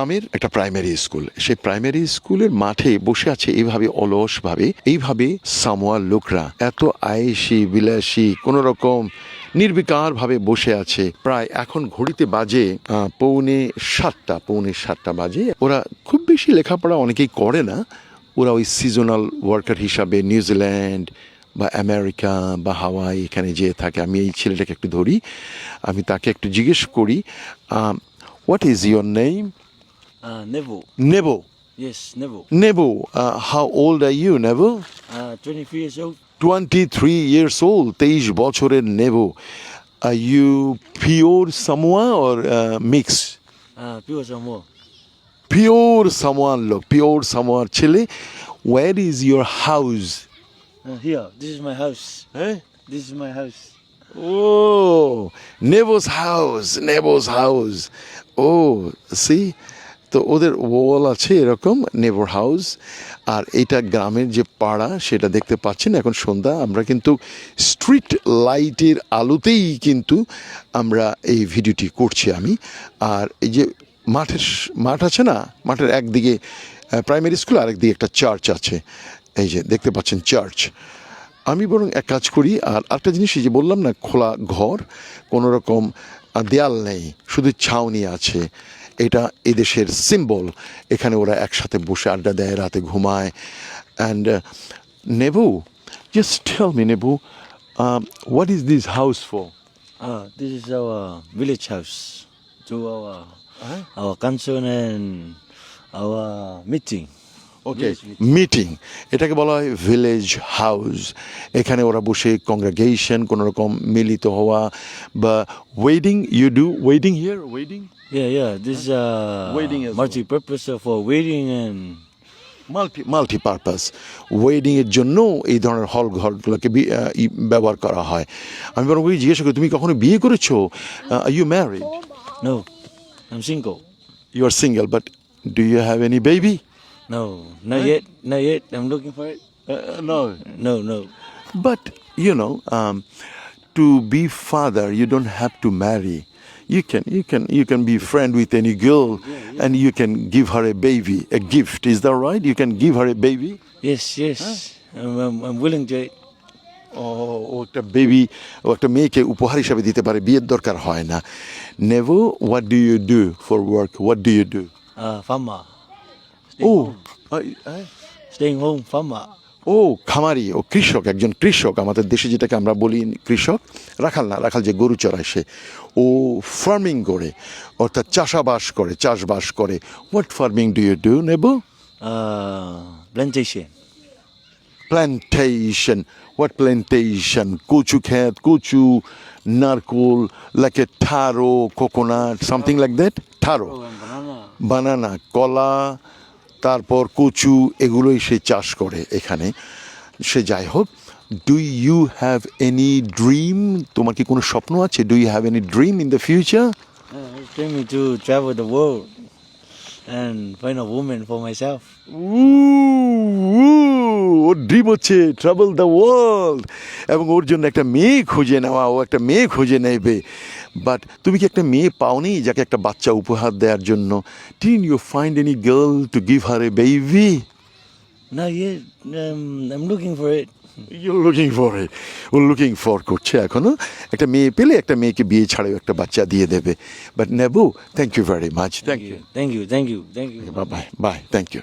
আমের একটা primary school, সেই প্রাইমারি স্কুলের মাঠে বসে আছে এইভাবে অলসভাবে, এইভাবে সামোয়ার লোকরা এত আয়েসি বিলাসী কোন রকম নির্বিকারভাবে বসে আছে। প্রায় এখন ঘড়িতে বাজে পৌনে সাতটা বাজে। ওরা খুব বেশি লেখাপড়া অনেকেই করে না, ওরা ওই সিজনাল ওয়ার্কার হিসাবে নিউজিল্যান্ড বা আমেরিকা বা হাওয়াই এখানে যেয়ে থাকে। আমি এই ছেলেটাকে একটু ধরি, আমি তাকে একটু জিজ্ঞেস করি, what is your name? Nebo. Nebo. Yes, Nebo. Nebo, how old are you, Nebo? 23 years old. 23 years old, 23 বছরের Nebo. Are you pure Samoa or mixed? Pure Samoa. Pure Samoan লোক, pure Samoan ছেলে. Where is your house? Here, this is my house. Eh? This is my house. Oh, Nebo's house. Oh, see? তো ওদের ওয়াল আছে এরকম, নেবার house. আর এটা গ্রামের যে পাড়া সেটা দেখতে পাচ্ছেন। এখন সন্ধ্যা, আমরা কিন্তু স্ট্রিট লাইটের আলোতেই কিন্তু আমরা এই ভিডিওটি করছি আমি। আর এই যে মাঠ আছে না, মাঠের একদিকে প্রাইমারি স্কুল, আরেকদিকে একটা চার্চ আছে, এই যে দেখতে পাচ্ছেন চার্চ। আমি বরং এক কাজ করি, আর একটা জিনিস এই যে বললাম না, খোলা ঘর, কোনো রকম দেয়াল নেই, শুধু ছাউনি আছে। এটা এদেশের সিম্বল। এখানে ওরা একসাথে বসে আড্ডা দেয়, রাতে ঘুমায়। And Nebu, just tell me, Nebu, what is this house for? This is our village house. To our concern and our meeting. Okay, meeting, এটাকে বলা হয় ভিলেজ হাউস। এখানে ওরা বসে কংগ্রেগেশন, কোনো রকম মিলিত হওয়া বা wedding. You do wedding here? Wedding? Yeah. This is Wedding as multi-purpose for wedding and multipurpose. ওয়েডিংয়ের জন্য এই ধরনের হল ঘরগুলোকে ব্যবহার করা হয়। আমি বরং জিজ্ঞেস করি, তুমি কখনো বিয়ে করেছো? Are you married? no, I'm single. You are single, but do you have any baby? No, not yet. I'm looking for it. No. But to be father, you don't have to marry. You can be friend with any girl, and you can give her a baby, a gift. Is that right? You can give her a baby. Yes. I'm willing to it. ও একটা baby, ও একটা মেয়েকে উপহার হিসাবে দিতে পারে, বিয়ের দরকার হয় না। Never, what do you do for work? What do you do? Farmer. Staying home, farmer. ও খামারি, ও কৃষক, একজন কৃষক। আমাদের দেশে যেটাকে আমরা বলি কৃষক, রাখাল যে গরু চড়ায় সে, ও ফার্মিং করে, অর্থাৎ চাষবাস করে। What farming do you do, Nebu? Plantation. What plantation? কচু ক্ষেত, কচু, নারকোল, like a taro, coconut, something like that? Taro. বানানা, কলা, তারপর কচু, এগুলোই সে চাষ করে এখানে। সে যাই হোক, do you have any dream? তোমার কি কোনো স্বপ্ন আছে? Do you have any dream in the future? Dreaming to travel the world and find a woman for myself. Or dream হচ্ছে ট্রাভেল দ্য ওয়ার্ল্ড, এবং ওর জন্য একটা মেয়ে খুঁজে নেওয়া। ও একটা মেয়ে খুঁজে নেবে। বাট তুমি কি একটা মেয়ে পাওনি যাকে একটা বাচ্চা উপহার দেওয়ার জন্য? Didn't you find any girl to give her a baby? Not yet. I'm looking for it. You're looking for it. ও লুকিং ফর করছে এখনো। একটা মেয়ে পেলে একটা মেয়েকে বিয়ে ছাড়াও একটা বাচ্চা দিয়ে দেবে। But Nebu, thank you very much. Thank you. Thank you. Bye, thank you.